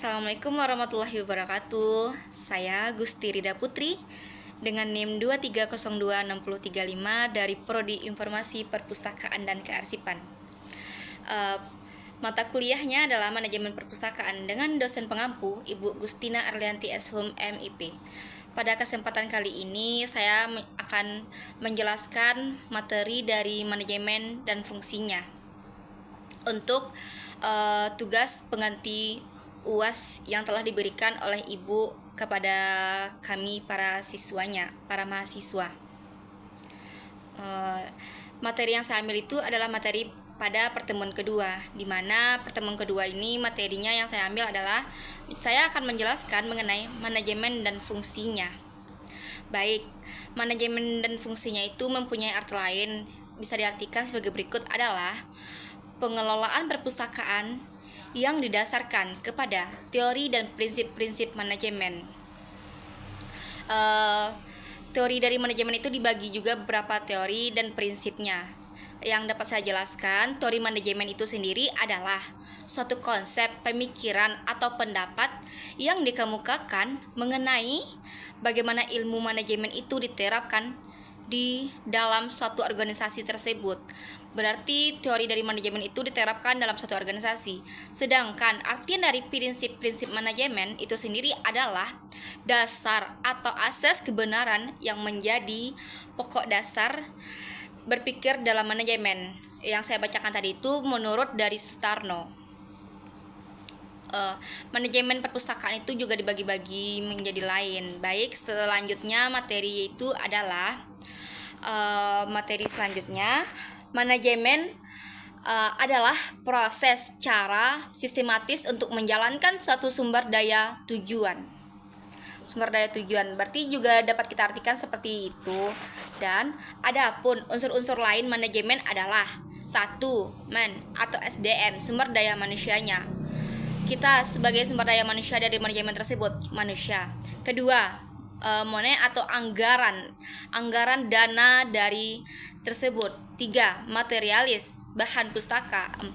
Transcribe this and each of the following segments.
Assalamualaikum warahmatullahi wabarakatuh. Saya Gusti Rida Putri dengan NIM 2302635 dari Prodi Informasi Perpustakaan dan Kearsipan. Mata kuliahnya adalah Manajemen Perpustakaan dengan dosen pengampu Ibu Gustina Arlianti Eshum MIP. Pada kesempatan kali ini saya akan menjelaskan materi dari manajemen dan fungsinya untuk tugas pengganti UAS yang telah diberikan oleh Ibu kepada kami para mahasiswa. Materi yang saya ambil itu adalah materi pada pertemuan kedua, di mana pertemuan kedua ini materinya yang saya ambil adalah saya akan menjelaskan mengenai manajemen dan fungsinya. Baik, manajemen dan fungsinya itu mempunyai arti lain, bisa diartikan sebagai berikut adalah pengelolaan perpustakaan yang didasarkan kepada teori dan prinsip-prinsip manajemen. Teori dari manajemen itu dibagi juga beberapa teori dan prinsipnya. Yang dapat saya jelaskan, teori manajemen itu sendiri adalah suatu konsep pemikiran atau pendapat yang dikemukakan mengenai bagaimana ilmu manajemen itu diterapkan di dalam suatu organisasi tersebut. Berarti teori dari manajemen itu diterapkan dalam suatu organisasi. Sedangkan artian dari prinsip-prinsip manajemen itu sendiri adalah dasar atau asas kebenaran yang menjadi pokok dasar berpikir dalam manajemen. Yang saya bacakan tadi itu menurut dari Sutarno. Manajemen perpustakaan itu juga dibagi-bagi menjadi lain. Baik, selanjutnya materi itu adalah materi selanjutnya, manajemen adalah proses cara sistematis untuk menjalankan suatu sumber daya tujuan. Berarti juga dapat kita artikan seperti itu. Dan adapun unsur-unsur lain manajemen adalah 1. Atau SDM, sumber daya manusianya. Kita sebagai sumber daya manusia dari manajemen tersebut, manusia. Kedua, money atau anggaran dana dari tersebut. 3. Materialis, bahan pustaka. 4.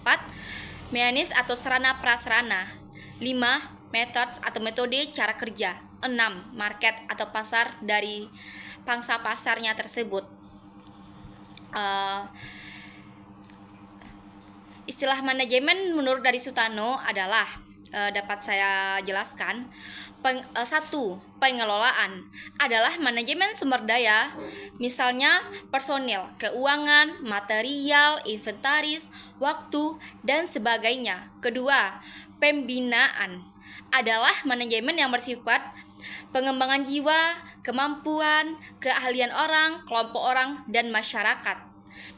Mekanis atau sarana prasarana. 5. Methods atau metode cara kerja. 6. Market atau pasar dari pangsa pasarnya tersebut. Istilah manajemen menurut dari Sutarno adalah dapat saya jelaskan. 1. Pengelolaan adalah manajemen sumber daya, misalnya personil, keuangan, material, inventaris, waktu, dan sebagainya. Kedua, pembinaan adalah manajemen yang bersifat pengembangan jiwa, kemampuan, keahlian orang, kelompok orang, dan masyarakat.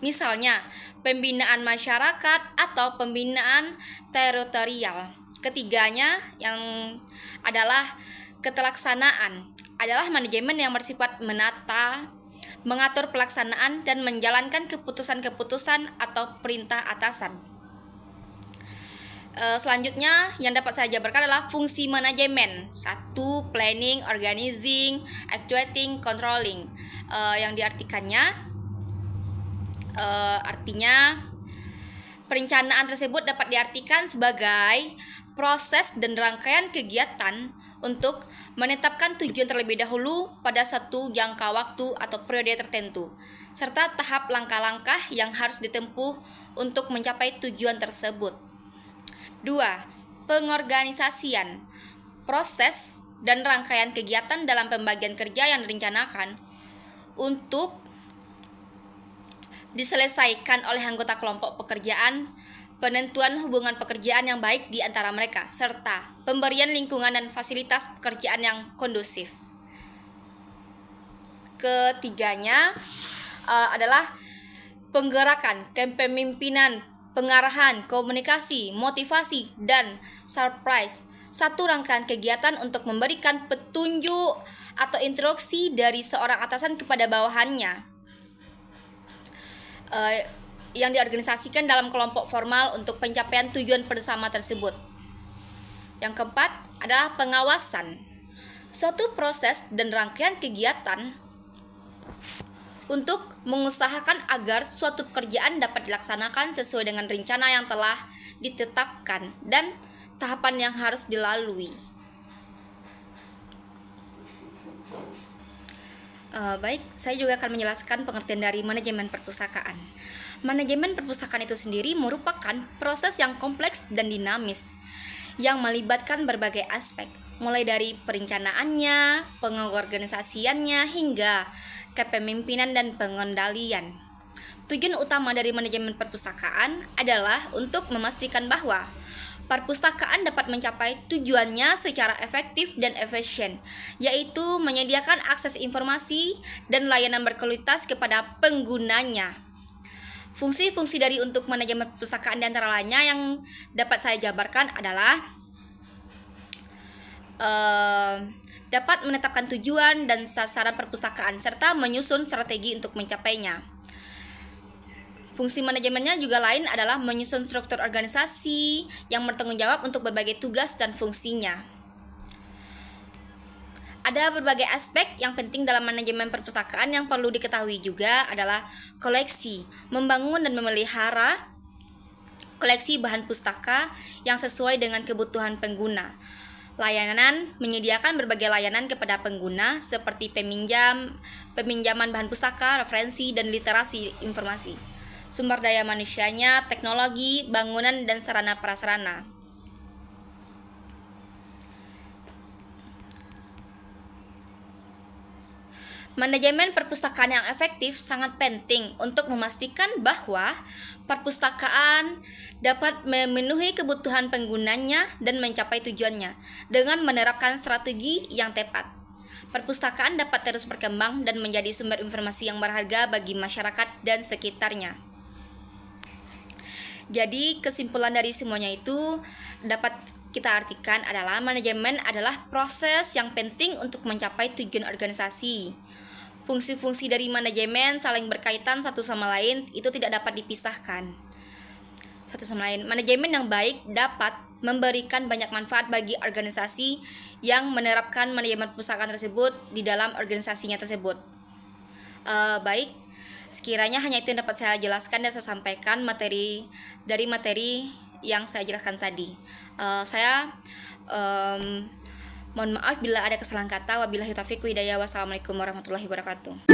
Misalnya, pembinaan masyarakat atau pembinaan teritorial. Ketiganya yang adalah ketelaksanaan adalah manajemen yang bersifat menata, mengatur pelaksanaan dan menjalankan keputusan-keputusan atau perintah atasan. Selanjutnya yang dapat saya jabarkan adalah fungsi manajemen. 1. Planning, organizing, actuating, controlling. Yang diartikannya artinya perencanaan tersebut dapat diartikan sebagai proses dan rangkaian kegiatan untuk menetapkan tujuan terlebih dahulu pada satu jangka waktu atau periode tertentu, serta tahap langkah-langkah yang harus ditempuh untuk mencapai tujuan tersebut. 2. Pengorganisasian, proses dan rangkaian kegiatan dalam pembagian kerja yang direncanakan untuk diselesaikan oleh anggota kelompok pekerjaan, penentuan hubungan pekerjaan yang baik di antara mereka, serta pemberian lingkungan dan fasilitas pekerjaan yang kondusif. Ketiganya adalah penggerakan, kepemimpinan, pengarahan, komunikasi, motivasi, dan surprise. Satu rangkaian kegiatan untuk memberikan petunjuk atau instruksi dari seorang atasan kepada bawahannya yang diorganisasikan dalam kelompok formal untuk pencapaian tujuan bersama tersebut. Yang keempat adalah pengawasan. Suatu proses dan rangkaian kegiatan untuk mengusahakan agar suatu pekerjaan dapat dilaksanakan sesuai dengan rencana yang telah ditetapkan dan tahapan yang harus dilalui. Baik, saya juga akan menjelaskan pengertian dari manajemen perpustakaan. Manajemen perpustakaan itu sendiri merupakan proses yang kompleks dan dinamis yang melibatkan berbagai aspek, mulai dari perencanaannya, pengorganisasiannya, hingga kepemimpinan dan pengendalian. Tujuan utama dari manajemen perpustakaan adalah untuk memastikan bahwa perpustakaan dapat mencapai tujuannya secara efektif dan efisien, yaitu menyediakan akses informasi dan layanan berkualitas kepada penggunanya. Fungsi-fungsi dari untuk manajemen perpustakaan di antara lainnya yang dapat saya jabarkan adalah dapat menetapkan tujuan dan sasaran perpustakaan serta menyusun strategi untuk mencapainya. Fungsi manajemennya juga lain adalah menyusun struktur organisasi yang bertanggung jawab untuk berbagai tugas dan fungsinya. Ada berbagai aspek yang penting dalam manajemen perpustakaan yang perlu diketahui juga adalah koleksi, membangun dan memelihara koleksi bahan pustaka yang sesuai dengan kebutuhan pengguna. Layanan, menyediakan berbagai layanan kepada pengguna seperti peminjaman bahan pustaka, referensi, dan literasi informasi. Sumber daya manusianya, teknologi, bangunan, dan sarana prasarana. Manajemen perpustakaan yang efektif sangat penting untuk memastikan bahwa perpustakaan dapat memenuhi kebutuhan penggunanya dan mencapai tujuannya dengan menerapkan strategi yang tepat. Perpustakaan dapat terus berkembang dan menjadi sumber informasi yang berharga bagi masyarakat dan sekitarnya. Jadi kesimpulan dari semuanya itu dapat kita artikan adalah manajemen adalah proses yang penting untuk mencapai tujuan organisasi. Fungsi-fungsi dari manajemen saling berkaitan satu sama lain, itu tidak dapat dipisahkan satu sama lain. Manajemen yang baik dapat memberikan banyak manfaat bagi organisasi yang menerapkan manajemen perpustakaan tersebut di dalam organisasinya tersebut. Baik, sekiranya hanya itu yang dapat saya jelaskan dan saya sampaikan materi yang saya jelaskan tadi. Saya mohon maaf bila ada kesalahan kata. Wabillahi taufiq wal hidayah. Wassalamualaikum warahmatullahi wabarakatuh.